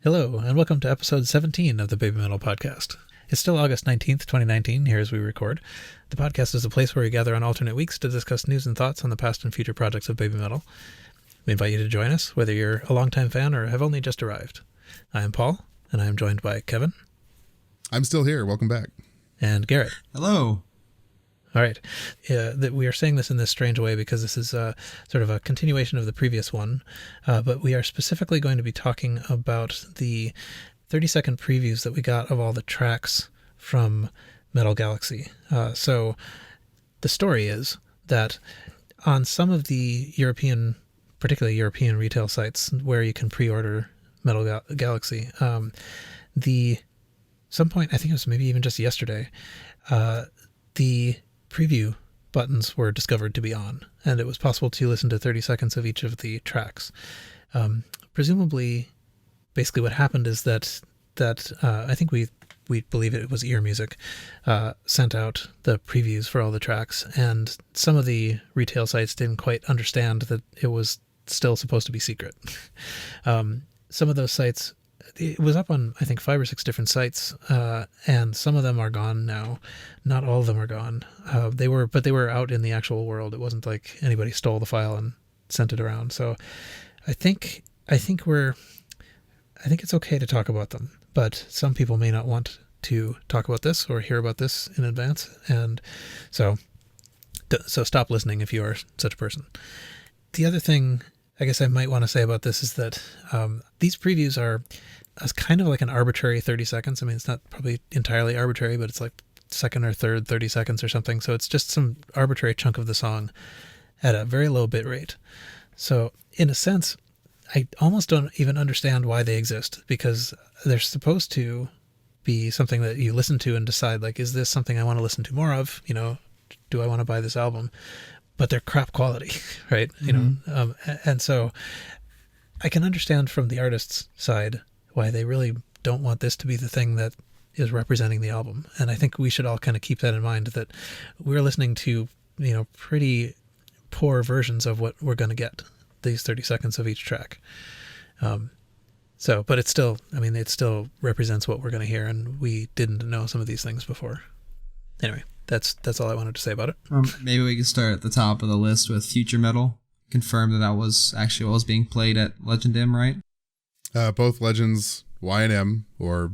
Hello, and welcome to episode 17 of the Baby Metal podcast. It's still August 19th, 2019, here as we record. The podcast is a place where we gather on alternate weeks to discuss news and thoughts on the past and future projects of Baby Metal. We invite you to join us, whether you're a longtime fan or have only just arrived. I am Paul, and I am joined by Kevin. I'm still here. Welcome back. And Garrett. Hello. All right. We are saying this in this strange way because this is sort of a continuation of the previous one, but we are specifically going to be talking about the 30-second previews that we got of all the tracks from Metal Galaxy. So the story is that on some of the particularly European retail sites where you can pre-order Metal Galaxy, some point, I think it was maybe even just yesterday, the preview buttons were discovered to be on, and it was possible to listen to 30 seconds of each of the tracks. Presumably, basically what happened is that I think we believe it was Ear Music sent out the previews for all the tracks, and some of the retail sites didn't quite understand that it was still supposed to be secret. Some of those sites, it was up on, I think, 5 or 6 different sites, and some of them are gone now. Not all of them are gone. They were out in the actual world. It wasn't like anybody stole the file and sent it around. So I think it's okay to talk about them, but some people may not want to talk about this or hear about this in advance, and so stop listening if you are such a person. The other thing I guess I might want to say about this is that these previews are kind of like an arbitrary 30 seconds. I mean, it's not probably entirely arbitrary, but it's like second or third 30 seconds or something. So it's just some arbitrary chunk of the song at a very low bit rate. So in a sense, I almost don't even understand why they exist, because they're supposed to be something that you listen to and decide, like, is this something I want to listen to more of? You know, do I want to buy this album? But they're crap quality, right? You know, and so I can understand from the artist's side why they really don't want this to be the thing that is representing the album. And I think we should all kind of keep that in mind, that we're listening to, you know, pretty poor versions of what we're going to get, these 30 seconds of each track. But it's still, I mean, it still represents what we're going to hear, and we didn't know some of these things before. Anyway, that's all I wanted to say about it. Maybe we can start at the top of the list with Future Metal. Confirm that was actually what was being played at Legend M, right? Both Legends Y&M or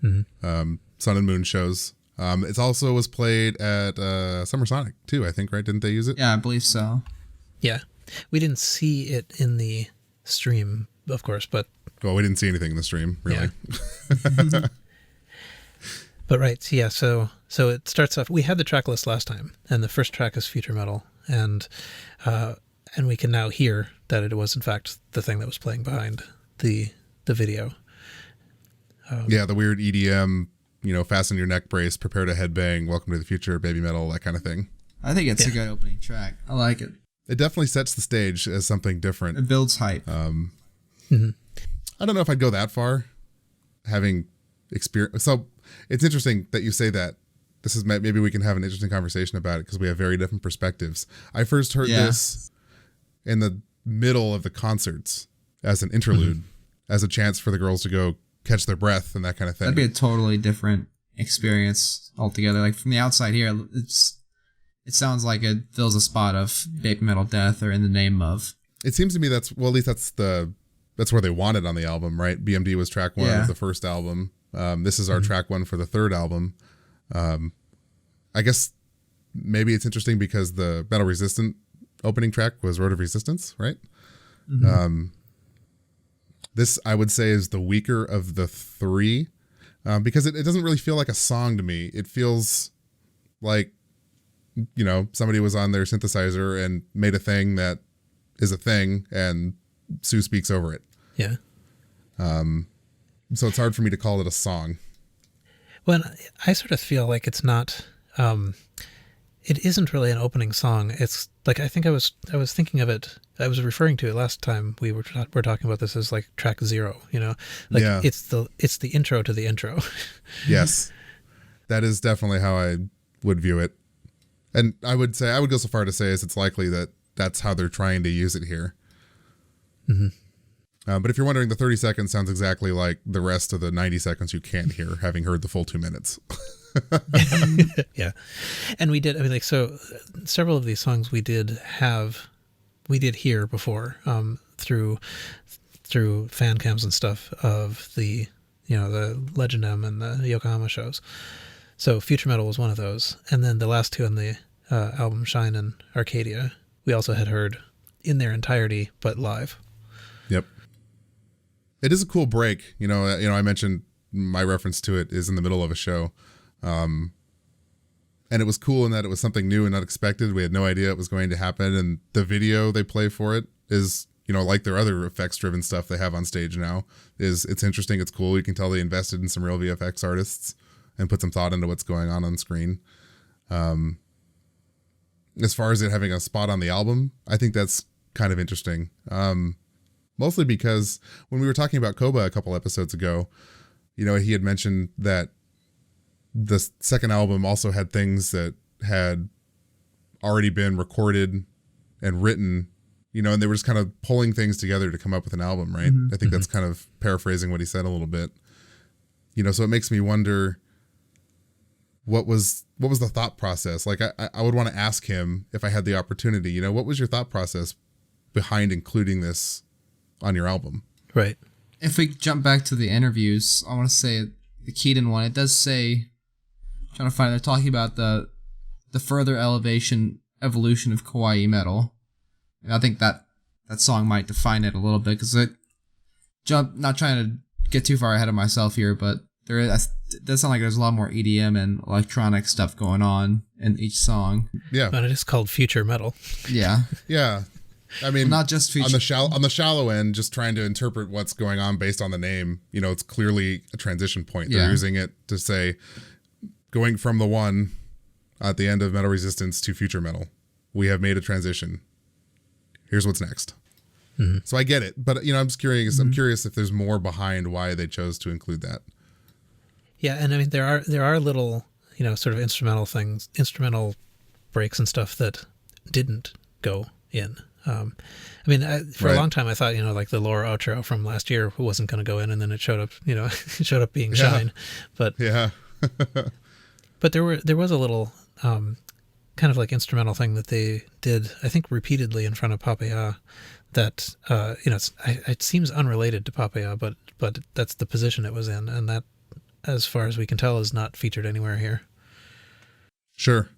Sun and Moon shows. It also was played at Summer Sonic too, I think, right? Didn't they use it? Yeah, I believe so. Yeah. We didn't see it in the stream, of course, but... Well, we didn't see anything in the stream, really. Yeah. But right, yeah, so it starts off... We had the track list last time, and the first track is Future Metal, and we can now hear that it was, in fact, the thing that was playing behind the video. Yeah, the weird EDM, you know, fasten your neck brace, prepare to headbang, welcome to the future, baby metal, that kind of thing. I think it's a good opening track. I like it. It definitely sets the stage as something different. It builds hype. I don't know if I'd go that far, having experience. So it's interesting that you say that. This is, maybe we can have an interesting conversation about it because we have very different perspectives. I first heard this in the middle of the concerts as an interlude, as a chance for the girls to go catch their breath and that kind of thing. That'd be a totally different experience altogether. Like from the outside here, it sounds like it fills a spot of Baby Metal Death or In the Name of. It seems to me at least that's where they wanted on the album, right? BMD was track 1 of the first album. This is our track 1 for the third album. I guess maybe it's interesting because the Metal Resistant opening track was Road of Resistance, right? This, I would say, is the weaker of the 3 because it doesn't really feel like a song to me. It feels like, you know, somebody was on their synthesizer and made a thing that is a thing, and Sue speaks over it. Yeah. So it's hard for me to call it a song. Well, I sort of feel like it's not... it isn't really an opening song. It's like, I think I was thinking of it, I was referring to it last time we were talking about this as like track 0, you know, like it's the intro to the intro. Yes, that is definitely how I would view it. And I would go so far to say as it's likely that that's how they're trying to use it here. But if you're wondering, the 30 seconds sounds exactly like the rest of the 90 seconds you can't hear, having heard the full 2 minutes. Yeah. And we did, I mean, like, so several of these songs we did hear before, through fan cams and stuff of the, the Legend M and the Yokohama shows. So Future Metal was one of those. And then the last two on the album, Shine and Arcadia, we also had heard in their entirety, but live. Yep. It is a cool break. I mentioned my reference to it is in the middle of a show. And it was cool in that it was something new and unexpected. We had no idea it was going to happen. And the video they play for it is, like their other effects driven stuff they have on stage now, it's interesting. It's cool. You can tell they invested in some real VFX artists and put some thought into what's going on screen. As far as it having a spot on the album, I think that's kind of interesting. Mostly because when we were talking about Koba a couple episodes ago, he had mentioned that the second album also had things that had already been recorded and written, and they were just kind of pulling things together to come up with an album, right? I think that's kind of paraphrasing what he said a little bit. So it makes me wonder what was the thought process? Like I would want to ask him if I had the opportunity, what was your thought process behind including this on your album? Right. If we jump back to the interviews, I want to say the Keaton one, it does say, trying to find, they're talking about the further evolution of kawaii metal. And I think that song might define it a little bit, because not trying to get too far ahead of myself here, but it does sound like there's a lot more EDM and electronic stuff going on in each song. Yeah. But it is called future metal. Yeah. Yeah. I mean, well, not just future. On the shallow end, just trying to interpret what's going on based on the name, it's clearly a transition point. They're using it to say, going from the one at the end of Metal Resistance to Future Metal, we have made a transition. Here's what's next. Mm-hmm. So I get it, but I'm just curious. Mm-hmm. I'm curious if there's more behind why they chose to include that. Yeah, and I mean there are little sort of instrumental breaks and stuff that didn't go in. I mean, for a long time I thought like the Laura outro from last year wasn't going to go in, and then it showed up. It showed up being Shine, but yeah. But there was a little kind of like instrumental thing that they did, I think, repeatedly in front of Papaya. That it seems unrelated to Papaya, but that's the position it was in, and that, as far as we can tell, is not featured anywhere here. Sure.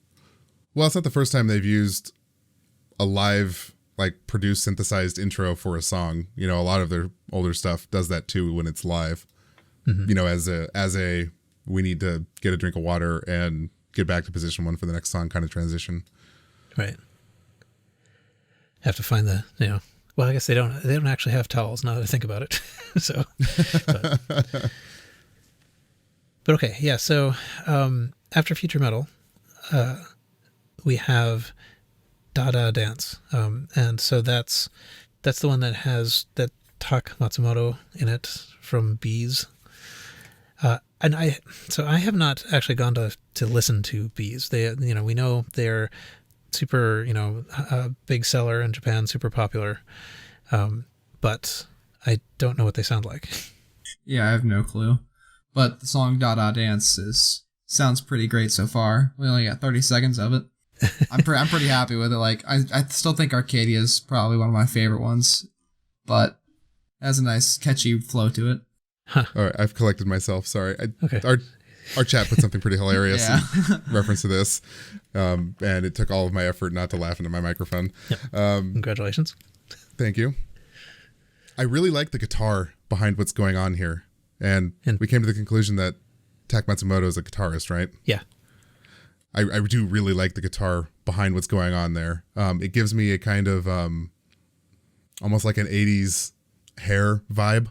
Well, it's not the first time they've used a live, like, produced synthesized intro for a song. A lot of their older stuff does that too when it's live. Mm-hmm. As a we need to get a drink of water and get back to position one for the next song kind of transition. Right. Have to find well, I guess they don't actually have towels now that I think about it. So, but okay. Yeah. So, after Future Metal, we have Dada Dance. And so that's the one that has that Tak Matsumoto in it from Bees. And I have not actually gone to listen to Bees. They, we know they're super, a big seller in Japan, super popular. But I don't know what they sound like. Yeah, I have no clue. But the song Dada Dance sounds pretty great so far. We only got 30 seconds of it. I'm pretty happy with it. Like, I still think Arcadia is probably one of my favorite ones, but it has a nice catchy flow to it. Huh. All right, I've collected myself. Sorry. Okay. Our chat put something pretty hilarious in reference to this, and it took all of my effort not to laugh into my microphone. Yep. Congratulations. Thank you. I really like the guitar behind what's going on here, and we came to the conclusion that Tak Matsumoto is a guitarist, right? Yeah. I do really like the guitar behind what's going on there. It gives me a kind of almost like an 80s hair vibe,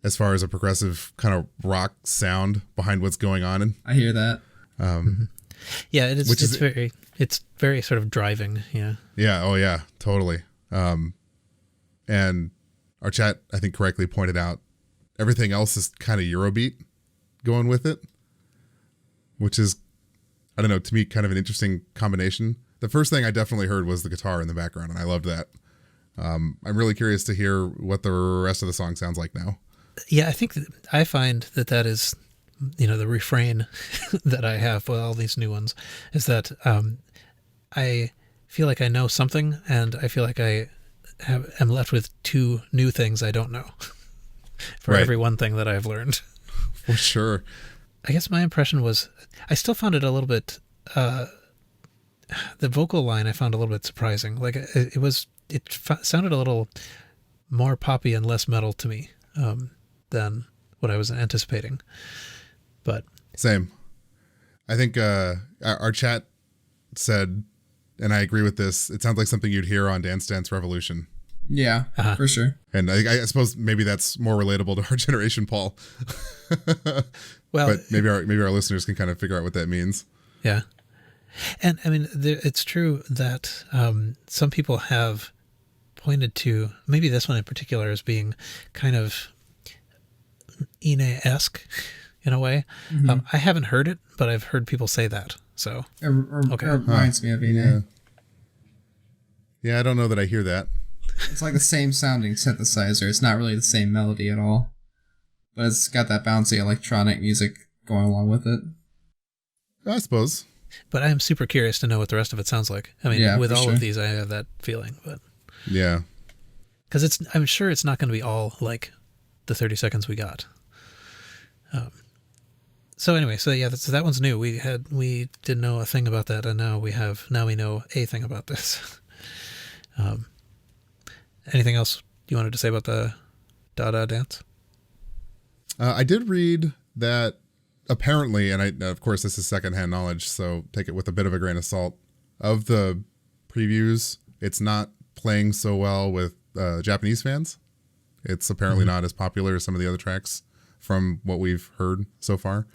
as far as a progressive kind of rock sound behind what's going on. I hear that. Yeah, it is. It's very sort of driving. Yeah. Yeah. Oh yeah, totally. And our chat, I think, correctly pointed out everything else is kind of Eurobeat going with it, which is, I don't know, to me, kind of an interesting combination. The first thing I definitely heard was the guitar in the background, and I loved that. I'm really curious to hear what the rest of the song sounds like now. Yeah, I think I find that is, the refrain that I have with all these new ones is that I feel like I know something, and I feel like I am left with two new things I don't know for Right. every one thing that I've learned. For sure. I guess my impression was I still found it a little bit. The vocal line I found a little bit surprising. Like it sounded a little more poppy and less metal to me than what I was anticipating. But Same. I think our chat said, and I agree with this, it sounds like something you'd hear on Dance Dance Revolution. Yeah, for sure. And I suppose maybe that's more relatable to our generation, Paul. well, but maybe our listeners can kind of figure out what that means. Yeah. And I mean, it's true that some people have pointed to maybe this one in particular as being kind of Ine-esque in a way. Mm-hmm. I haven't heard it, but I've heard people say that. So It okay. reminds me of Ine. Yeah, I don't know that I hear that. It's like the same sounding synthesizer. It's not really the same melody at all, but it's got that bouncy electronic music going along with it. I suppose. But I am super curious to know what the rest of it sounds like. I mean, with all of these, I have that feeling, but yeah, because I'm sure it's not going to be all like the 30 seconds we got. So anyway, so that one's new. We didn't know a thing about that, and now we know a thing about this. Anything else you wanted to say about the Dada dance? I did read that apparently, and of course this is secondhand knowledge, so take it with a bit of a grain of salt. Of the previews, it's not playing so well with Japanese fans. It's apparently not as popular as some of the other tracks from what we've heard so far.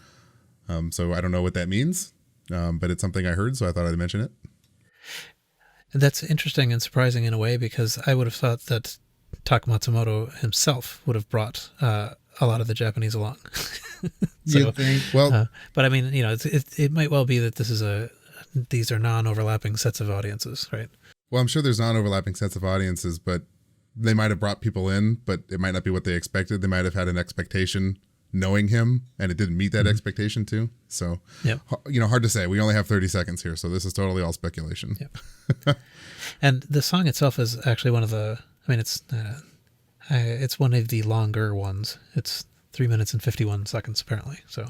So I don't know what that means, but it's something I heard, so I thought I'd mention it. That's interesting and surprising in a way, because I would have thought that Tak Matsumoto himself would have brought a lot of the Japanese along. So, You think? Well, but I mean, it might well be that these are non-overlapping sets of audiences, right? well, I'm sure there's non-overlapping sets of audiences, but they might have brought people in, but it might not be what they expected. They might have had an expectation knowing him, and it didn't meet that expectation too. So, Yep. hard to say. We only have 30 seconds here, so this is totally all speculation. Yep. And the song itself is actually one of the, I mean, it's one of the longer ones. It's 3 minutes and 51 seconds apparently. So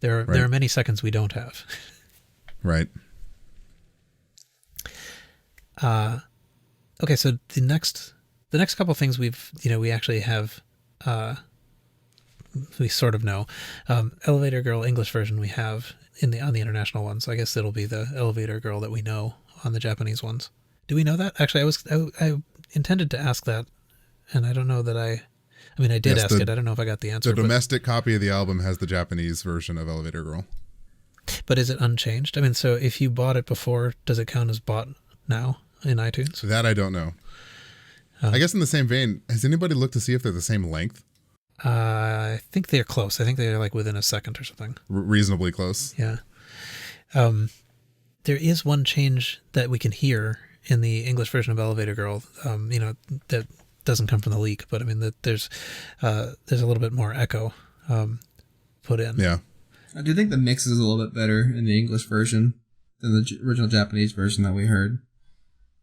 there are many seconds we don't have. Right. Okay, so the next couple things we actually have, we sort of know. Elevator Girl English version we have on the international ones. I guess it'll be the Elevator Girl that we know on the Japanese ones. Do we know that? Actually, I intended to ask that, and I don't know that I did ask it. I don't know if I got the answer. The domestic copy of the album has the Japanese version of Elevator Girl. But is it unchanged? I mean, so if you bought it before, does it count as bought now in iTunes? That I don't know. I guess in the same vein, has anybody looked to see if they're the same length? I think they're close. I think they're like within a second or something. Reasonably close. Yeah. There is one change that we can hear in the English version of Elevator Girl, that doesn't come from the leak, but I mean, there's a little bit more echo put in. Yeah. I do think the mix is a little bit better in the English version than the original Japanese version that we heard.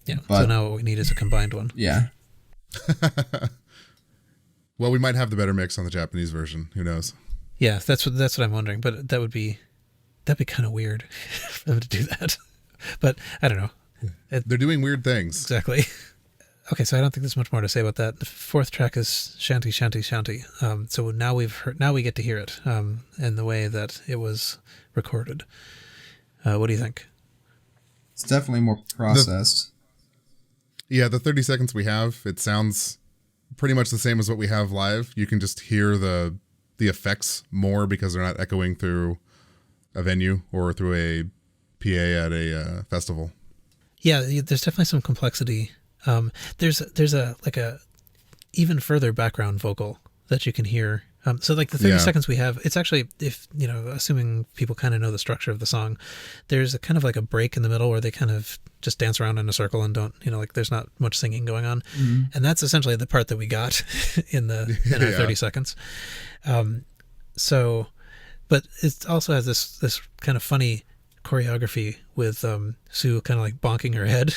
Yeah. But, so now what we need is a combined one. Yeah. Well, we might have the better mix on the Japanese version. Who knows? Yeah, that's what I'm wondering. But that'd be kind of weird for them to do that. But I don't know. They're doing weird things. Exactly. Okay, so I don't think there's much more to say about that. The fourth track is Shanty, Shanty, Shanty. So now we get to hear it in the way that it was recorded. What do you think? It's definitely more processed. The 30 seconds we have, it sounds pretty much the same as what we have live. You can just hear the effects more because they're not echoing through a venue or through a PA at a festival. Yeah, there's definitely some complexity. There's a even further background vocal that you can hear So like the 30 Yeah. seconds we have, it's actually, if, you know, assuming people kind of know the structure of the song, there's a kind of like a break in the middle where they kind of just dance around in a circle and don't, you know, like there's not much singing going on. And that's essentially the part that we got in our Yeah. 30 seconds. So, but it also has this kind of funny choreography with Sue kind of like bonking her head.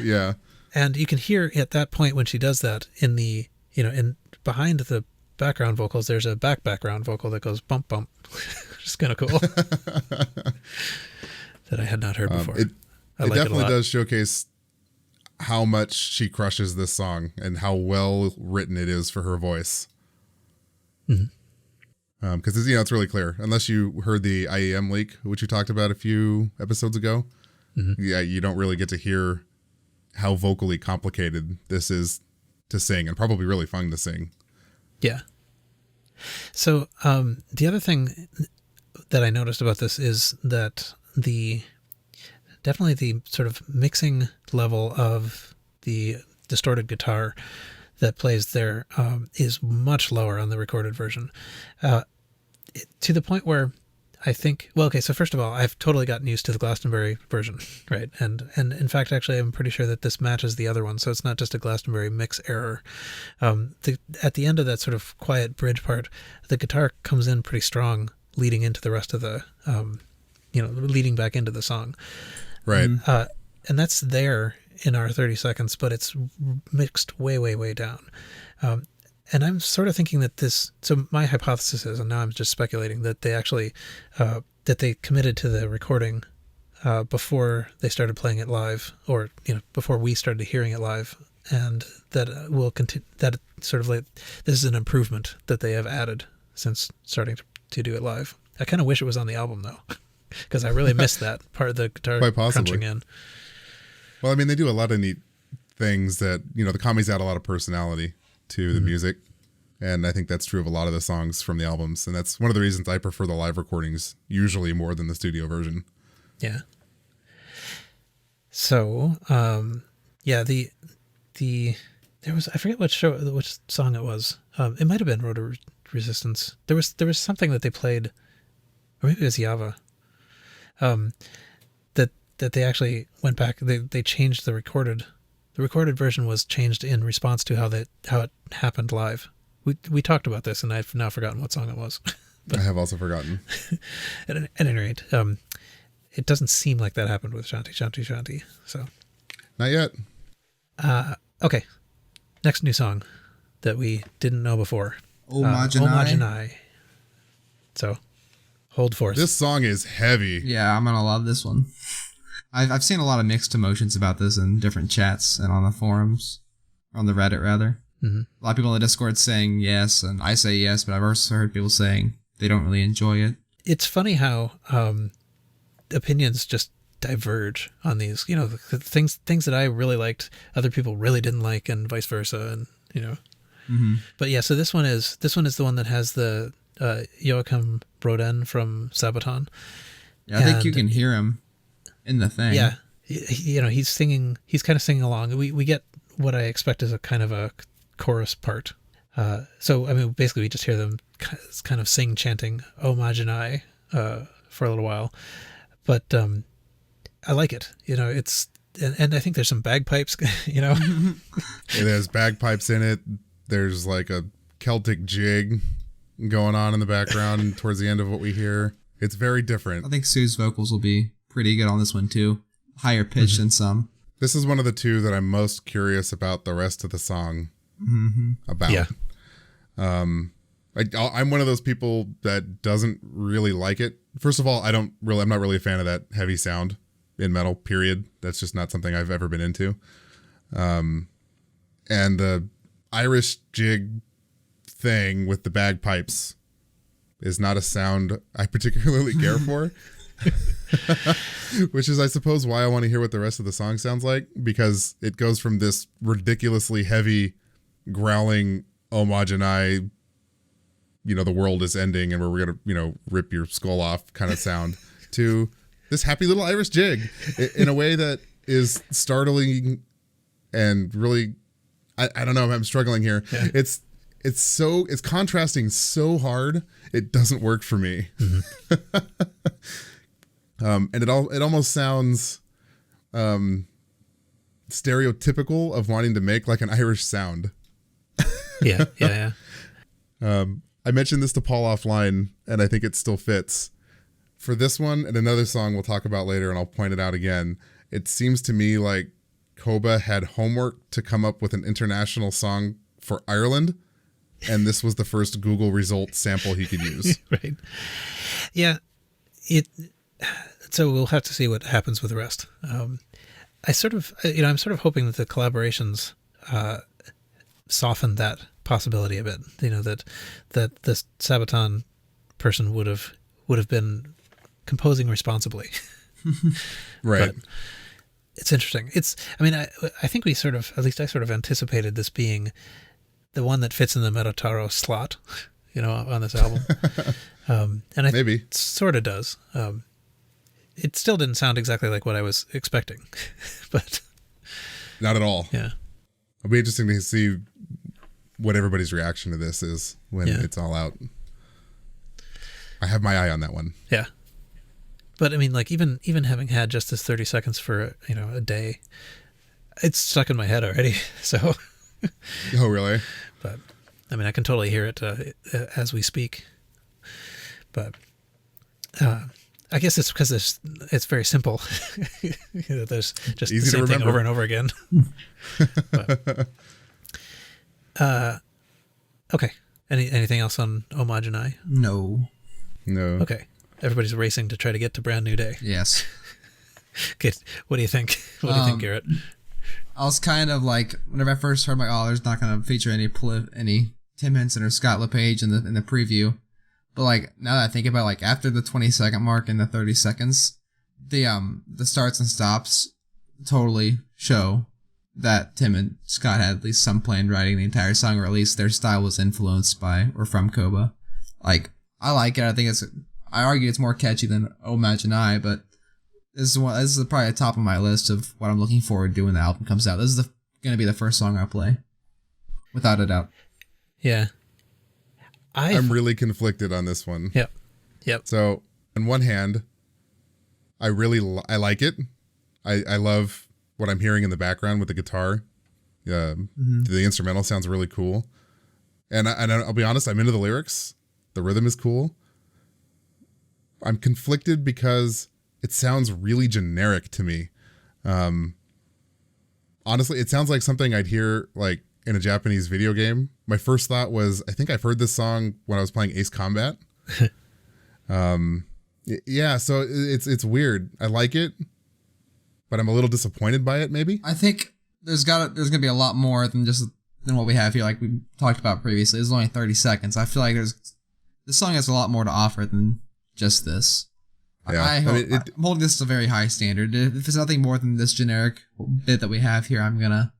Yeah. And you can hear at that point when she does that in the, you know, in behind the background vocals, there's a background vocal that goes bump, bump, which is kind of cool. That I had not heard before. It I like definitely it a lot. does showcase how much she crushes this song and how well written it is for her voice. Because it's, you know, it's really clear. Unless you heard the IEM leak, which you talked about a few episodes ago, yeah, you don't really get to hear how vocally complicated this is to sing, and probably really fun to sing. Yeah. So the other thing that I noticed about this is that definitely the sort of mixing level of the distorted guitar that plays there is much lower on the recorded version, to the point where I think, well, okay, so first of all, I've totally gotten used to the Glastonbury version, right? And in fact, actually, I'm pretty sure that this matches the other one, so it's not just a Glastonbury mix error. At the end of that sort of quiet bridge part, the guitar comes in pretty strong, leading into the rest of the, leading back into the song. Right. And that's there in our 30 seconds, but it's mixed way, way, way down. And I'm sort of thinking that so my hypothesis is, and now I'm just speculating, that they actually, that they committed to the recording before they started playing it live, or, you know, before we started hearing it live, and that will continue, that sort of like, this is an improvement that they have added since starting to do it live. I kind of wish it was on the album though, because I really missed that part of the guitar Quite possibly. crunching in. Well, I mean, they do a lot of neat things that, you know, the commies add a lot of personality to the music. And I think that's true of a lot of the songs from the albums. And that's one of the reasons I prefer the live recordings usually more than the studio version. Yeah. So, there was, I forget which song it was. It might have been Road to Resistance. There was something that they played, or maybe it was Yava. That they actually went back. They changed the recorded version was changed in response to how it happened live. We talked about this, and I've now forgotten what song it was. I have also forgotten. At any rate, it doesn't seem like that happened with Shanti Shanti Shanti. So, Not yet. okay, next new song that we didn't know before. Omajanai. So, hold forth. This song is heavy. Yeah, I'm gonna love this one. I've seen a lot of mixed emotions about this in different chats and on the forums, on the Reddit rather. Mm-hmm. A lot of people in the Discord saying yes, and I say yes, but I've also heard people saying they don't really enjoy it. It's funny how opinions just diverge on these. You know, the things that I really liked, other people really didn't like, and vice versa. And you know, But yeah, so this one is the one that has the Joachim Broden from Sabaton. Yeah, I think you can hear him in the thing. Yeah, you know, he's kind of singing along. We get what I expect is a kind of a chorus part. So, I mean, basically we just hear them kind of chanting "Oh Majanai" for a little while. But I like it. You know, it's, and I think there's some bagpipes, you know. There's bagpipes in it. There's like a Celtic jig going on in the background towards the end of what we hear. It's very different. I think Sue's vocals will be pretty good on this one too. Higher pitched than some. This is one of the two that I'm most curious about the rest of the song about. Yeah. I'm one of those people that doesn't really like it. First of all, I'm not really a fan of that heavy sound in metal, period. That's just not something I've ever been into. And the Irish jig thing with the bagpipes is not a sound I particularly care for. Which is, I suppose, why I want to hear what the rest of the song sounds like, because it goes from this ridiculously heavy growling "Oh Majanai," you know, the world is ending and we're gonna, you know, rip your skull off kind of sound, to this happy little Irish jig in a way that is startling and really, I don't know, I'm struggling here. Yeah. it's contrasting so hard it doesn't work for me. And it almost sounds stereotypical of wanting to make like an Irish sound. Yeah. I mentioned this to Paul offline, and I think it still fits. For this one and another song we'll talk about later, and I'll point it out again, it seems to me like Koba had homework to come up with an international song for Ireland, and this was the first Google result sample he could use. Right. Yeah. So we'll have to see what happens with the rest. I'm sort of hoping that the collaborations soften that possibility a bit. That this Sabaton person would have been composing responsibly. Right. But it's interesting. I think we sort of, at least I sort of anticipated this being the one that fits in the Metataro slot, on this album. And I maybe it sort of does. It still didn't sound exactly like what I was expecting, but not at all. Yeah. It'll be interesting to see what everybody's reaction to this is when it's all out. I have my eye on that one. Yeah. But I mean, like even having had just this 30 seconds for, a day, it's stuck in my head already. So. Oh, really? But I mean, I can totally hear it as we speak. But I guess it's because it's very simple. There's just easy the same to thing remember over and over again. But, okay. Anything else on Homage and I? No. Okay. Everybody's racing to try to get to Brand New Day. Yes. Okay. What do you think? What do you think, Garrett? I was kind of like, whenever I first heard, there's not going to feature any Tim Henson or Scott LePage in the preview. But like now that I think about it, like after the 20-second mark and the 30 seconds, the starts and stops totally show that Tim and Scott had at least some plan writing the entire song, or at least their style was influenced by or from Koba. Like, I like it. I argue it's more catchy than Homage and I, but this is probably the top of my list of what I'm looking forward to when the album comes out. This is going to be the first song I play, without a doubt. Yeah. I'm really conflicted on this one. Yep. So, on one hand, I like it. I love what I'm hearing in the background with the guitar. The instrumental sounds really cool. And I'll be honest, I'm into the lyrics. The rhythm is cool. I'm conflicted because it sounds really generic to me. Honestly, it sounds like something I'd hear like in a Japanese video game. My first thought was, I think I've heard this song when I was playing Ace Combat. Yeah, so it's weird. I like it, but I'm a little disappointed by it, maybe. I think there's gonna be a lot more than what we have here, like we talked about previously. It's only 30 seconds. I feel like this song has a lot more to offer than just this. Yeah. I'm holding this to a very high standard. If it's nothing more than this generic bit that we have here, I'm gonna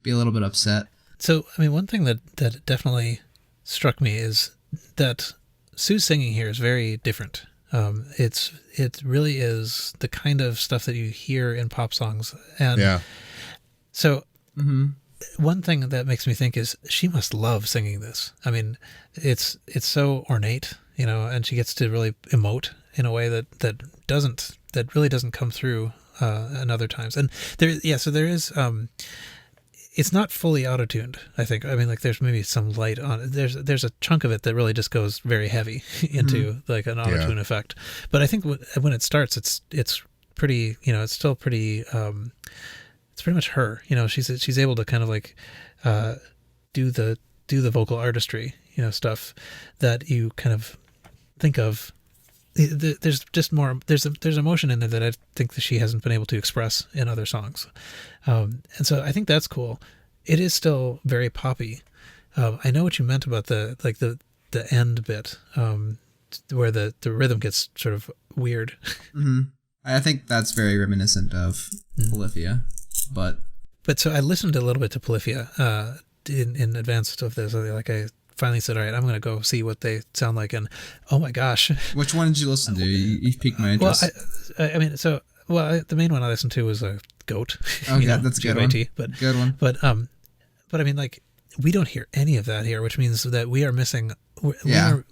be a little bit upset. So, I mean, one thing that definitely struck me is that Sue's singing here is very different. It really is the kind of stuff that you hear in pop songs. And yeah. So one thing that makes me think is she must love singing this. I mean, it's so ornate, and she gets to really emote in a way that really doesn't come through in other times. And there is it's not fully auto-tuned, I think. I mean, like there's maybe some light on it. There's a chunk of it that really just goes very heavy into like an auto-tune effect. But I think when it starts, it's pretty, it's still pretty, it's pretty much her. She's able to kind of like do the vocal artistry, stuff that you kind of think of. There's just more. There's emotion in there that I think that she hasn't been able to express in other songs, and so I think that's cool. It is still very poppy. I know what you meant about the end bit, where the rhythm gets sort of weird. Mm-hmm. I think that's very reminiscent of Polyphia, but so I listened a little bit to Polyphia in advance of this. Like I finally said, all right, I'm going to go see what they sound like. And oh my gosh. Which one did you listen to? You piqued my interest. Well, the main one I listened to was a Goat. Oh, yeah, that's a good one. But, good one. But I mean, like, we don't hear any of that here, which means that we are missing.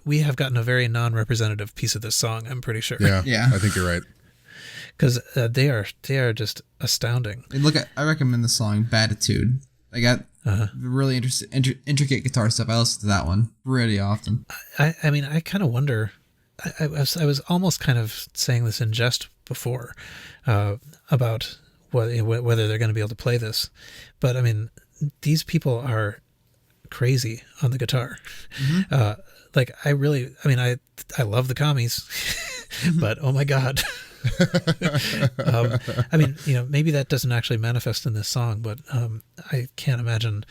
We have gotten a very non-representative piece of this song. I'm pretty sure. Yeah. I think you're right. Because they are just astounding. And I recommend the song "Batitude." I got really intricate guitar stuff. I listen to that one pretty often. I mean, I kind of wonder. I was almost kind of saying this in jest before about whether they're going to be able to play this, but I mean, these people are crazy on the guitar. Mm-hmm. I love the commies, but oh my God. I mean, maybe that doesn't actually manifest in this song, but I can't imagine.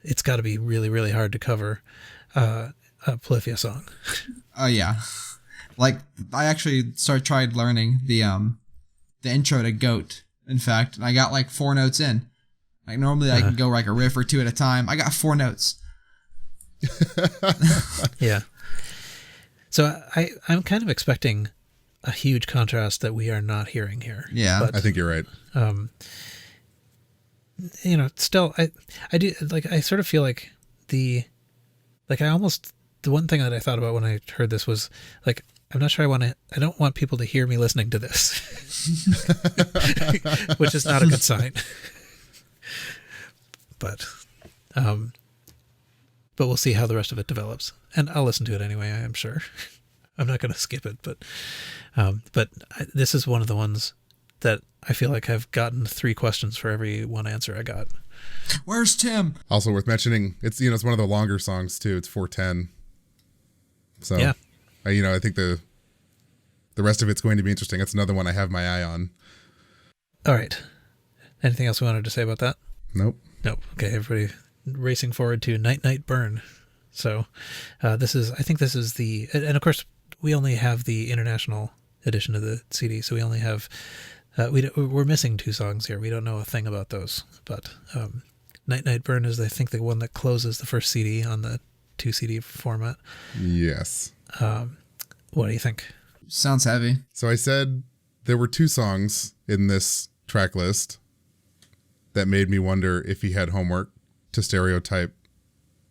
It's got to be really, really hard to cover a Polyphia song. Oh yeah, like I actually tried learning the intro to Goat. In fact, and I got like 4 notes in. Like normally I can go like a riff or 2 at a time. I got 4 notes. Yeah. So I'm kind of expecting a huge contrast that we are not hearing here. Yeah, but, I think you're right. Still, I do like. I sort of feel like the one thing that I thought about when I heard this was like, I'm not sure I don't want people to hear me listening to this, which is not a good sign. But we'll see how the rest of it develops, and I'll listen to it anyway. I am sure. I'm not going to skip it, but this is one of the ones that I feel like I've gotten 3 questions for every one answer I got. Where's Tim? Also worth mentioning, it's it's one of the longer songs too. It's 4:10. So yeah, I think the rest of it's going to be interesting. That's another one I have my eye on. All right. Anything else we wanted to say about that? Nope. Okay, everybody racing forward to Night Night Burn. So I think this is the, and of course we only have the international edition of the CD, so we only have, we're missing 2 songs here. We don't know a thing about those, but Night Night Burn is, I think, the one that closes the first CD on the 2 CD format. Yes. What do you think? Sounds heavy. So I said there were 2 songs in this track list that made me wonder if he had homework to stereotype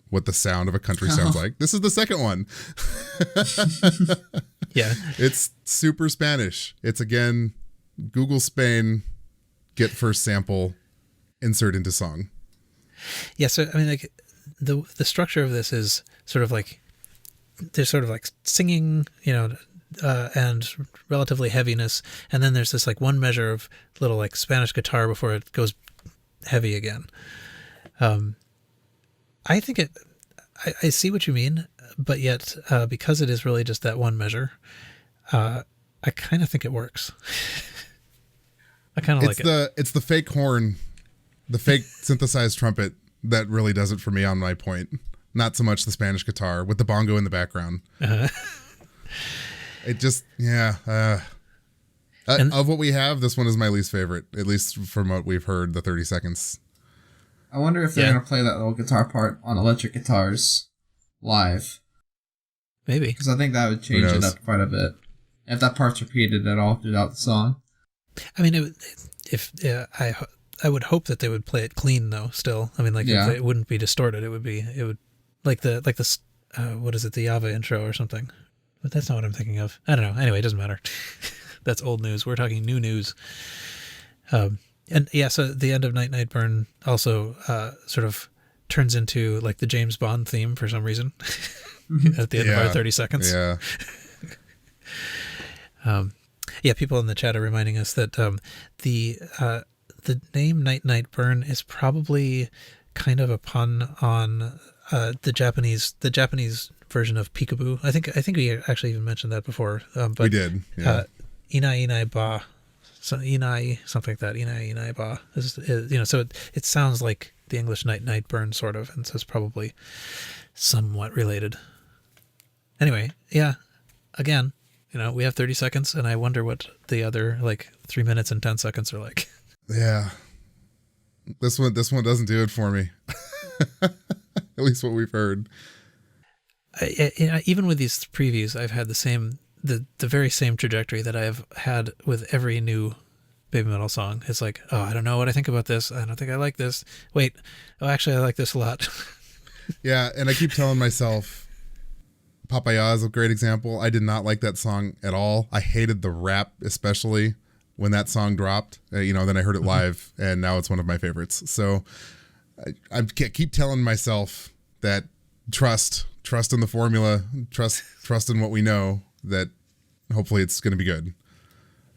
what the sound of a country sounds like. This is the second one. Yeah. It's super Spanish. It's again, Google Spain, get first sample, insert into song. Yeah. So, I mean, like the structure of this is sort of like, there's sort of like singing, and relatively heaviness. And then there's this like one measure of little like Spanish guitar before it goes heavy again. I think I see what you mean, but yet because it is really just that one measure, I kind of think it works. I kind of like it. It's the fake horn, the fake synthesized trumpet that really does it for me on my point. Not so much the Spanish guitar with the bongo in the background. It just, of what we have, this one is my least favorite, at least from what we've heard, the 30 seconds. I wonder if they're going to play that little guitar part on electric guitars live. Maybe. Because I think that would change it up quite a bit. If that part's repeated at all throughout the song. I mean, I would hope that they would play it clean though. Still, I mean, like if it wouldn't be distorted. It would like the what is it, the Java intro or something. But that's not what I'm thinking of. I don't know. Anyway, it doesn't matter. That's old news. We're talking new news. And yeah, so the end of Night Night Burn also sort of turns into like the James Bond theme for some reason at the end of our 30 seconds. Yeah. People in the chat are reminding us that the name Night Night Burn is probably kind of a pun on the Japanese version of peekaboo. I think we actually even mentioned that before. But we did. Yeah. Inai Inai Ba. So Inai, something like that. Inai Inai Ba is so it sounds like the English Night Night Burn sort of, and so it's probably somewhat related. Anyway, yeah. Again, we have 30 seconds, and I wonder what the other 3 minutes and 10 seconds are like. Yeah. This one doesn't do it for me. At least what we've heard. Even with these previews, I've had the very same trajectory that I've had with every new Baby Metal song. It's like, oh, I don't know what I think about this. I don't think I like this. Wait, oh, actually, I like this a lot. Yeah, and I keep telling myself, Papaya is a great example. I did not like that song at all. I hated the rap, especially when that song dropped. Then I heard it live, and now it's one of my favorites. So I keep telling myself that trust in the formula, trust in what we know, that hopefully it's going to be good.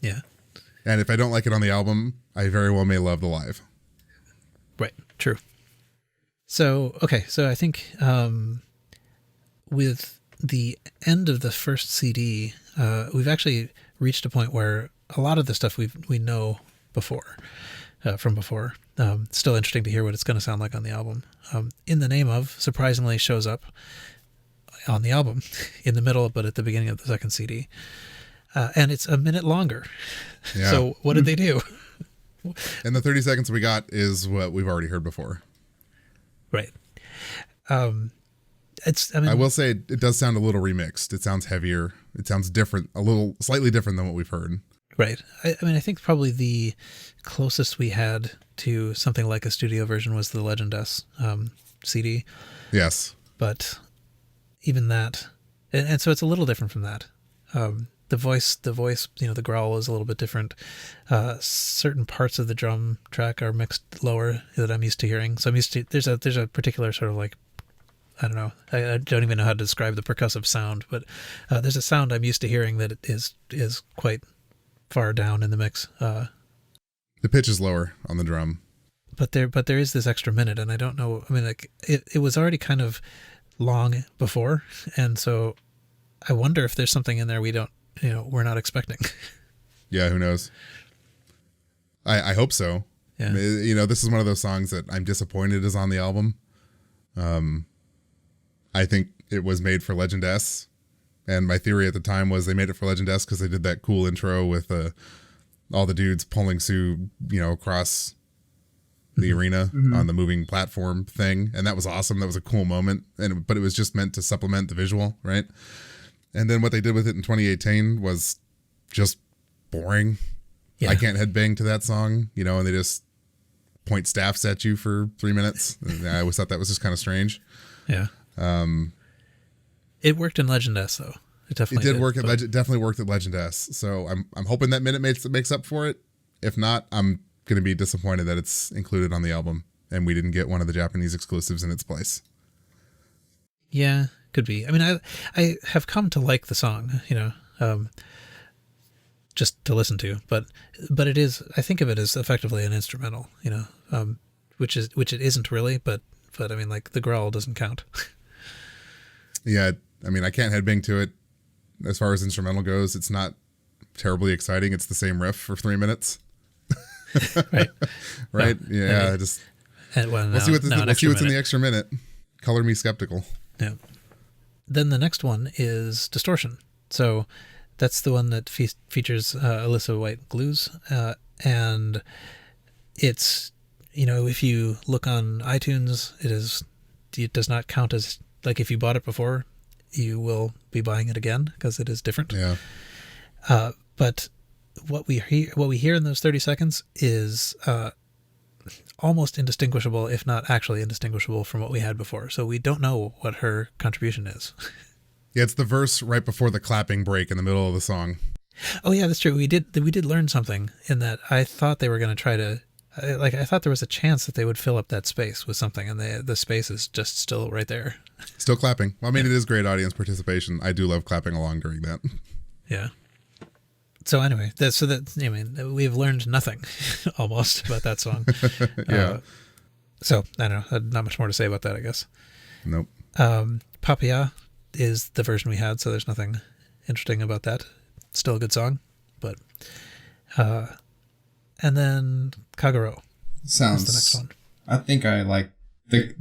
Yeah. And if I don't like it on the album, I very well may love the live. Right. True. So, okay. So I think with the end of the first CD, we've actually reached a point where a lot of the stuff we know before, from before. Still interesting to hear what it's going to sound like on the album. In the Name Of surprisingly shows up on the album in the middle, but at the beginning of the second CD. And it's a minute longer. Yeah. So what did they do? And the 30 seconds we got is what we've already heard before. Right. I will say it does sound a little remixed. It sounds heavier. It sounds different, slightly different than what we've heard. Right. I think probably the closest we had to something like a studio version was the Legend S CD. Yes. But even that, and so it's a little different from that. The voice, the growl is a little bit different. Certain parts of the drum track are mixed lower that I'm used to hearing. So there's a particular sort of like, I don't know, I don't even know how to describe the percussive sound, but there's a sound I'm used to hearing that is quite far down in the mix. The pitch is lower on the drum. But there is this extra minute, and I don't know. I mean, like it was already kind of long before, and so I wonder if there's something in there we're not expecting. Yeah, who knows? I hope so. Yeah. This is one of those songs that I'm disappointed is on the album. I think it was made for Legend S, and my theory at the time was they made it for Legend S because they did that cool intro with all the dudes pulling Sue, across the arena on the moving platform thing, and that was awesome. That was a cool moment, but it was just meant to supplement the visual, right? And then what they did with it in 2018 was just boring. Yeah. I can't headbang to that song, and they just point staffs at you for 3 minutes. And I always thought that was just kind of strange. Yeah. It worked in Legend S though. It definitely did work definitely worked at Legend S. So I'm hoping that minute makes up for it. If not, I'm going to be disappointed that it's included on the album and we didn't get one of the Japanese exclusives in its place. Yeah, could be. I mean, I have come to like the song, just to listen to, but it is, I think of it as effectively an instrumental, which it isn't really, but I mean, like the growl doesn't count. Yeah. I mean, I can't headbang to it. As far as instrumental goes, it's not terribly exciting. It's the same riff for 3 minutes. Right. Right. No, yeah. We'll see what's in the extra minute. Color me skeptical. Yeah. Then the next one is Distortion. So that's the one that features Alyssa White Glues. And it's, if you look on iTunes, it does not count as, like, if you bought it before, you will be buying it again because it is different. Yeah. But what we hear in those 30 seconds is almost indistinguishable, if not actually indistinguishable, from what we had before. So we don't know what her contribution is. Yeah, it's the verse right before the clapping break in the middle of the song. Oh yeah, that's true. We did learn something in that. I thought they were going to try to, I thought there was a chance that they would fill up that space with something, and the space is just still right there. Still clapping. Well, I mean, It is great audience participation. I do love clapping along during that. Yeah. So anyway, we've learned nothing almost about that song. Yeah. So I don't know. Not much more to say about that, I guess. Nope. Papaya is the version we had, so there's nothing interesting about that. Still a good song, but and then Kagero sounds the next one. I think I like the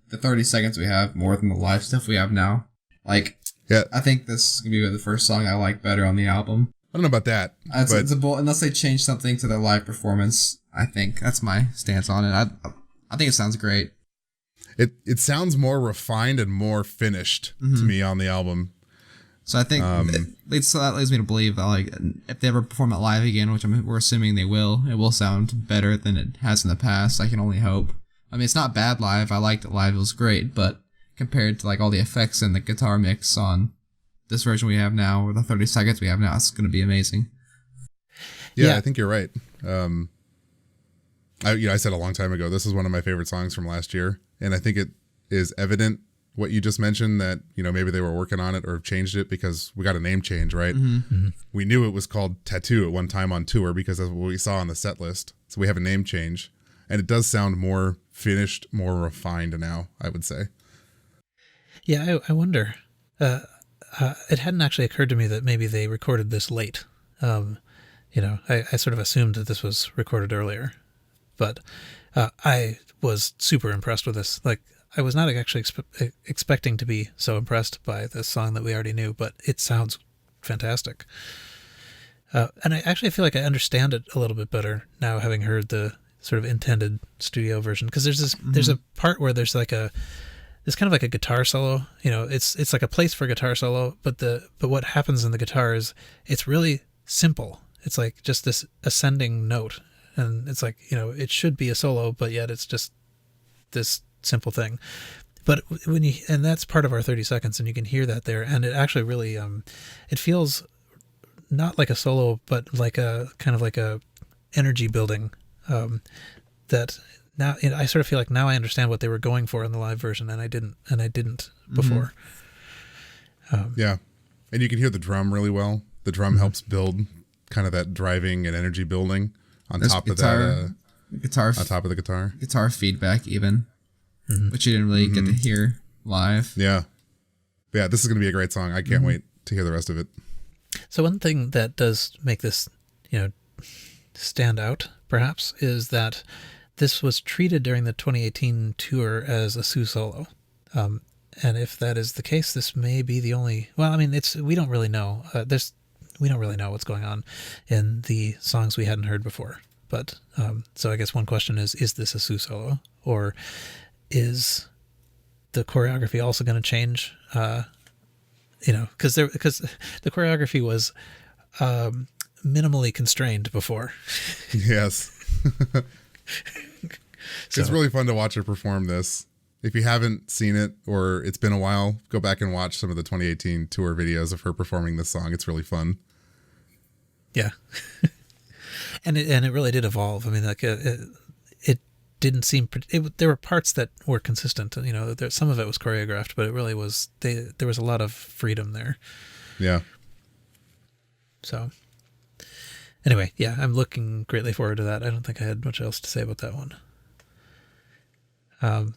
30 seconds we have more than the live stuff we have now. Like, yeah, I think this is gonna be the first song I like better on the album. I don't know about that. It's unless they change something to their live performance. I think that's my stance on it. I think it sounds great. It sounds more refined and more finished to me on the album. So I think that leads me to believe that, like, if they ever perform it live again, which we're assuming they will, it will sound better than it has in the past. I can only hope. I mean, it's not bad live. I liked it live. It was great. But compared to like all the effects and the guitar mix on this version we have now, or the 30 seconds we have now, it's going to be amazing. Yeah, I think you're right. I said a long time ago, this is one of my favorite songs from last year. And I think it is evident what you just mentioned, that, maybe they were working on it or changed it, because we got a name change, right? Mm-hmm. We knew it was called Tattoo at one time on tour because that's what we saw on the set list. So we have a name change, and it does sound more finished, more refined now, I would say. Yeah, I wonder. It hadn't actually occurred to me that maybe they recorded this late. I sort of assumed that this was recorded earlier, but I was super impressed with this. Like, I was not actually expecting to be so impressed by this song that we already knew, but it sounds fantastic. And I actually feel like I understand it a little bit better now, having heard the sort of intended studio version. Because there's a part where there's kind of like a guitar solo. It's like a place for a guitar solo, but what happens in the guitar is it's really simple. It's like just this ascending note, and it's like, it should be a solo, but yet it's just this simple thing. But and that's part of our 30 seconds, and you can hear that there, and it actually really it feels not like a solo, but like a kind of like a energy building that now I sort of feel like now I understand what they were going for in the live version, and I didn't before. Yeah, and you can hear the drum really well. The drum helps build kind of that driving and energy building on top of that guitar, on top of the guitar feedback even, which you didn't really get to hear live. Yeah, this is going to be a great song. I can't wait to hear the rest of it. So one thing that does make this, stand out, perhaps, is that this was treated during the 2018 tour as a Sue solo. And if that is the case, this may be the only... Well, I mean, we don't really know. We don't really know what's going on in the songs we hadn't heard before. But so I guess one question is this a Sue solo? Or is the choreography also going to change? Because the choreography was minimally constrained before. Yes. It's really fun to watch her perform this. If you haven't seen it, or it's been a while, go back and watch some of the 2018 tour videos of her performing this song. It's really fun. Yeah. and it really did evolve. I mean, like it didn't seem... there were parts that were consistent. Some of it was choreographed, but it really was... there was a lot of freedom there. Yeah. So... Anyway, yeah, I'm looking greatly forward to that. I don't think I had much else to say about that one.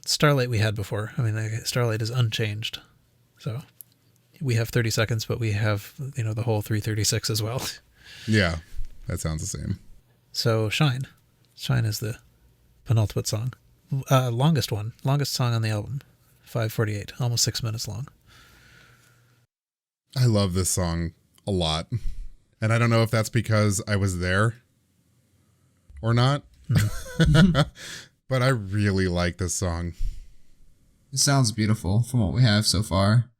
Starlight we had before. I mean, Starlight is unchanged. So we have 30 seconds, but we have, the whole 336 as well. Yeah, that sounds the same. So Shine. Shine is the penultimate song. Longest song on the album. 5:48, almost 6 minutes long. I love this song a lot. And I don't know if that's because I was there or not, but I really like this song. It sounds beautiful from what we have so far.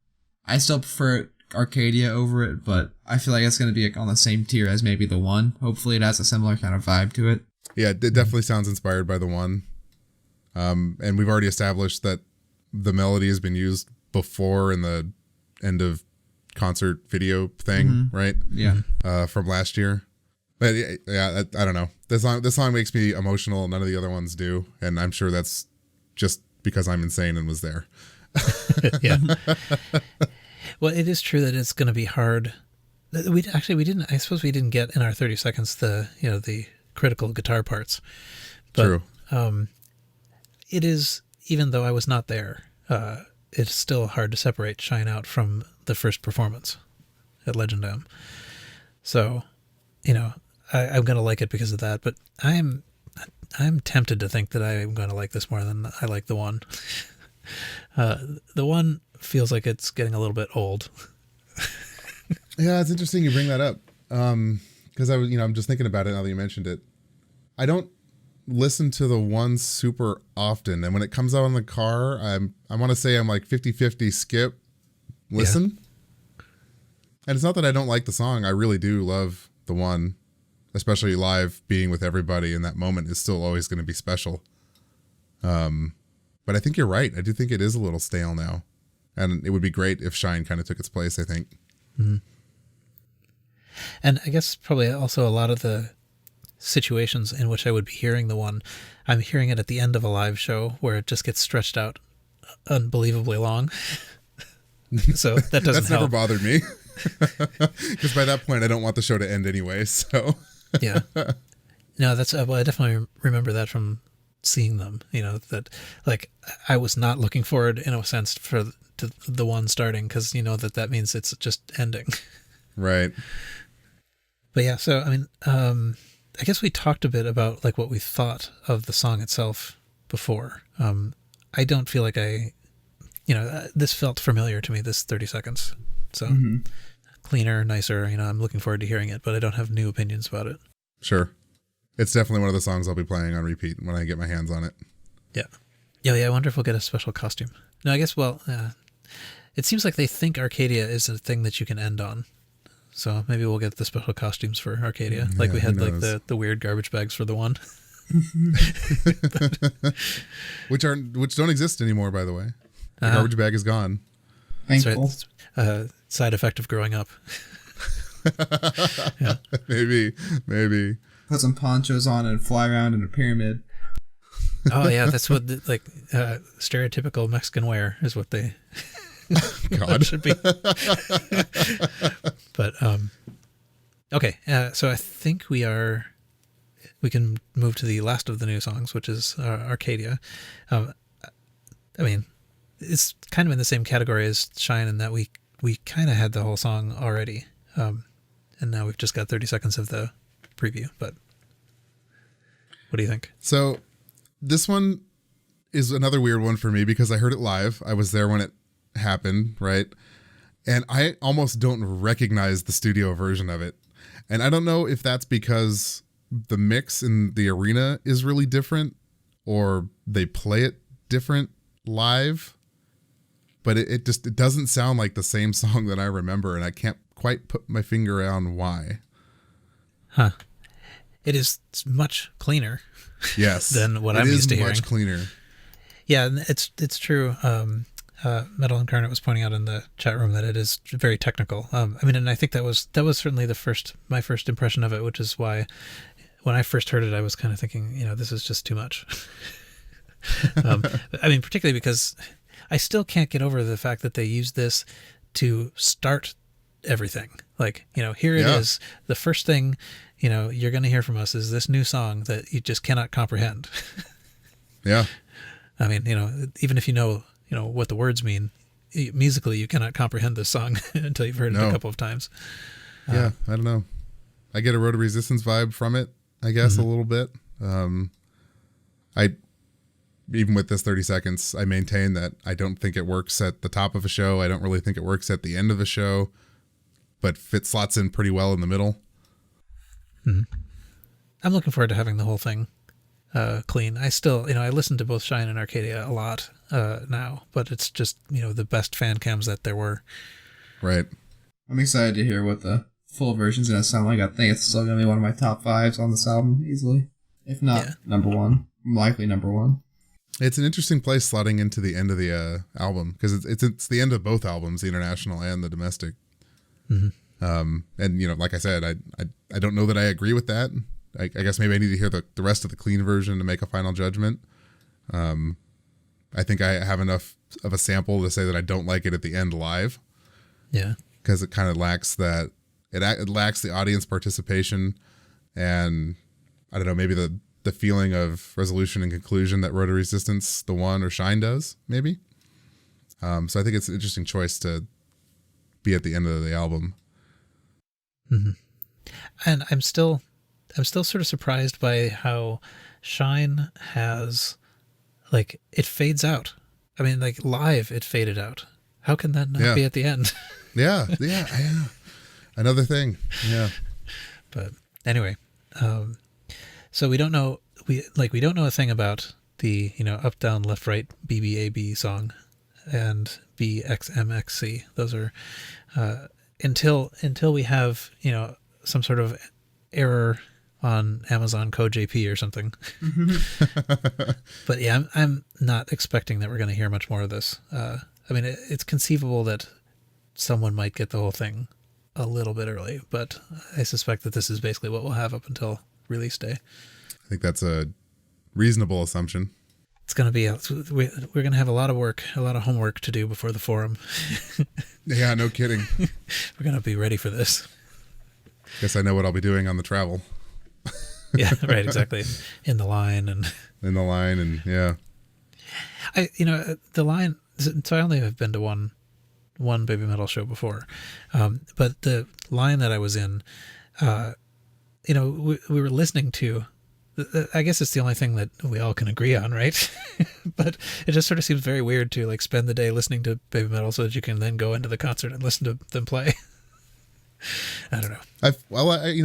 I still prefer Arcadia over it, but I feel like it's going to be on the same tier as maybe The One. Hopefully it has a similar kind of vibe to it. Yeah, it definitely sounds inspired by The One. And we've already established that the melody has been used before in the end of concert video thing, right? Yeah. From last year. But yeah, I don't know. This song makes me emotional. None of the other ones do, and I'm sure that's just because I'm insane and was there. Yeah. Well, it is true that it's going to be hard. We didn't. I suppose we didn't get in our 30 seconds the critical guitar parts. But, True. It is, even though I was not there, it's still hard to separate Shine out from the first performance at Legend M. So, I'm going to like it because of that, but I'm tempted to think that I'm going to like this more than I like The One. The One feels like it's getting a little bit old. Yeah, it's interesting you bring that up. Because I'm just thinking about it now that you mentioned it. I don't listen to The One super often, and when it comes out in the car, I want to say I'm like 50-50 skip, listen. Yeah. And it's not that I don't like the song. I really do love The One, especially live. Being with everybody in that moment is still always going to be special. But I think you're right. I do think it is a little stale now. And it would be great if Shine kind of took its place, I think. Mm-hmm. And I guess probably also a lot of the situations in which I would be hearing the one, I'm hearing it at the end of a live show where it just gets stretched out unbelievably long. So that doesn't That's help. never bothered me. Because by that point, I don't want the show to end anyway. So yeah. No, that's, well, I definitely remember that from seeing them, that like I was not looking forward in a sense to the one starting, because that means it's just ending. Right. But yeah, so I mean, I guess we talked a bit about like what we thought of the song itself before. I don't feel like this felt familiar to me, this 30 seconds. So cleaner, nicer, I'm looking forward to hearing it, but I don't have new opinions about it. Sure. It's definitely one of the songs I'll be playing on repeat when I get my hands on it. Yeah. Yeah, I wonder if we'll get a special costume. No, I guess, it seems like they think Arcadia is a thing that you can end on. So maybe we'll get the special costumes for Arcadia. Like we had like the weird garbage bags for the one. which don't exist anymore, by the way. The garbage bag is gone. Thankful. Right. Side effect of growing up. Yeah. Maybe. Put some ponchos on and fly around in a pyramid. Oh yeah, that's what stereotypical Mexican wear is what they God should be. But okay, so I think we can move to the last of the new songs, which is Arcadia. I mean, it's kind of in the same category as Shine in that we kind of had the whole song already, and now we've just got 30 seconds of the preview. But what do you think? So this one is another weird one for me because I heard it live. I was there when it happened, right? And I almost don't recognize the studio version of it. And I don't know if that's because the mix in the arena is really different or they play it different live. But it doesn't sound like the same song that I remember, and I can't quite put my finger on why. Huh. It is much cleaner. Yes. Than what I'm used to hearing. It is much cleaner. Yeah, it's true. Metal Incarnate was pointing out in the chat room that it is very technical. I mean, and I think that was certainly my first impression of it, which is why when I first heard it, I was kind of thinking, this is just too much. I mean, particularly because I still can't get over the fact that they used this to start everything. Like, here it is. The first thing, you're going to hear from us is this new song that you just cannot comprehend. Yeah. I mean, even if you know what the words mean, musically, you cannot comprehend this song until you've heard it a couple of times. Yeah, I don't know. I get a Road to Resistance vibe from it, I guess, a little bit. Even with this 30 seconds, I maintain that I don't think it works at the top of a show. I don't really think it works at the end of a show, but slots in pretty well in the middle. Mm-hmm. I'm looking forward to having the whole thing clean. I still, I listen to both Shine and Arcadia a lot now, but it's just, the best fan cams that there were. Right. I'm excited to hear what the full version's going to sound like. I think it's still going to be one of my top 5s on this album, easily. If not number 1. Likely number 1. It's an interesting place slotting into the end of the album, because it's the end of both albums, the international and the domestic. Mm-hmm. And like I said, I don't know that I agree with that. I guess maybe I need to hear the rest of the clean version to make a final judgment. I think I have enough of a sample to say that I don't like it at the end live. Yeah, because it kind of lacks that. It lacks the audience participation, and I don't know, maybe the feeling of resolution and conclusion that Road to Resistance, the one, or Shine does, maybe. So I think it's an interesting choice to be at the end of the album. Mm-hmm. And I'm still sort of surprised by how Shine has, like, it fades out. I mean, like, live it faded out. How can that not be at the end? Yeah. Another thing. Yeah. But anyway, so we don't know a thing about the, up, down, left, right, BBAB song and BXMXC. Those are, until we have, some sort of error on Amazon code JP or something. But yeah, I'm not expecting that we're going to hear much more of this. I mean, it's conceivable that someone might get the whole thing a little bit early, but I suspect that this is basically what we'll have up until release day. I think that's a reasonable assumption. It's going to be, we're going to have a lot of work, a lot of homework to do before the forum. Yeah, no kidding. We're going to be ready for this. Guess I know what I'll be doing on the travel. Yeah, right, exactly. In the line and yeah. The line, so I only have been to one Baby Metal show before. But the line that I was in, we were listening to, I guess it's the only thing that we all can agree on, right? But it just sort of seems very weird to like spend the day listening to Baby Metal so that you can then go into the concert and listen to them play. I don't know.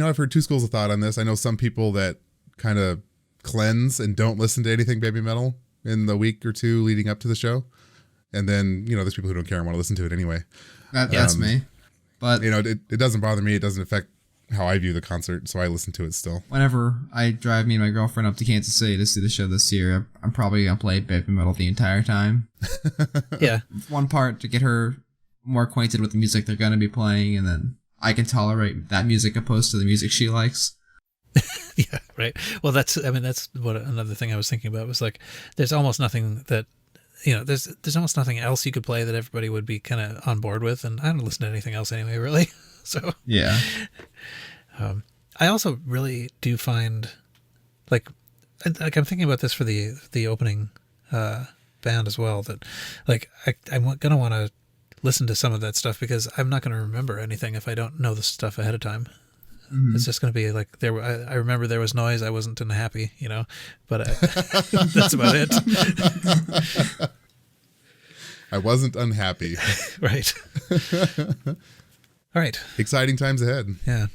I've heard two schools of thought on this. I know some people that kind of cleanse and don't listen to anything Baby Metal in the week or two leading up to the show. And then, there's people who don't care and want to listen to it anyway. That's me. But it doesn't bother me. It doesn't affect how I view the concert, so I listen to it still. Whenever I drive me and my girlfriend up to Kansas City to see the show this year, I'm probably going to play Baby Metal the entire time. Yeah. One part to get her more acquainted with the music they're going to be playing, and then I can tolerate that music opposed to the music she likes. Yeah, right. Well, that's what another thing I was thinking about was like, there's almost nothing that, there's almost nothing else you could play that everybody would be kind of on board with, and I don't listen to anything else anyway, really. So yeah. I also really do find, like I'm thinking about this for the opening band as well, that like I'm gonna want to listen to some of that stuff because I'm not going to remember anything if I don't know the stuff ahead of time. Mm-hmm. It's just going to be like I remember there was noise. I wasn't happy, but that's about it. I wasn't unhappy. Right. All right. Exciting times ahead. Yeah.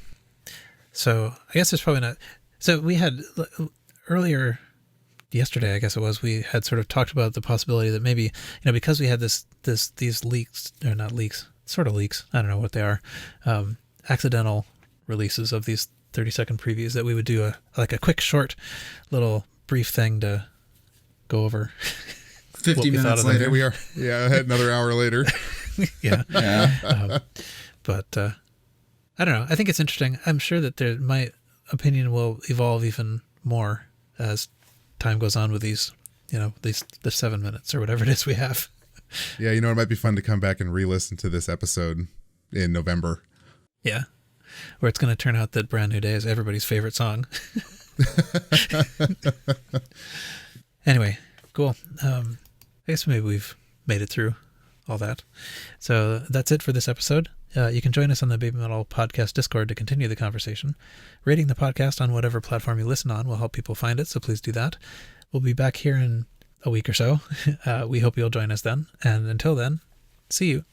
So I guess there's probably not. So we had earlier yesterday, I guess it was, we had sort of talked about the possibility that maybe, because we had these leaks, or not leaks, sort of leaks, I don't know what they are, accidental releases of these 30-second previews, that we would do a quick, short, little brief thing to go over 50 minutes later. Here we are. Yeah, another hour later. Yeah. Yeah. But I don't know. I think it's interesting. I'm sure that my opinion will evolve even more as time goes on with these, the 7 minutes or whatever it is we have. Yeah, it might be fun to come back and re-listen to this episode in November. Yeah, where it's going to turn out that Brand New Day is everybody's favorite song. Anyway, cool. I guess maybe we've made it through all that. So that's it for this episode. You can join us on the Baby Metal Podcast Discord to continue the conversation. Rating the podcast on whatever platform you listen on will help people find it, so please do that. We'll be back here in a week or so. We hope you'll join us then. And until then, see you.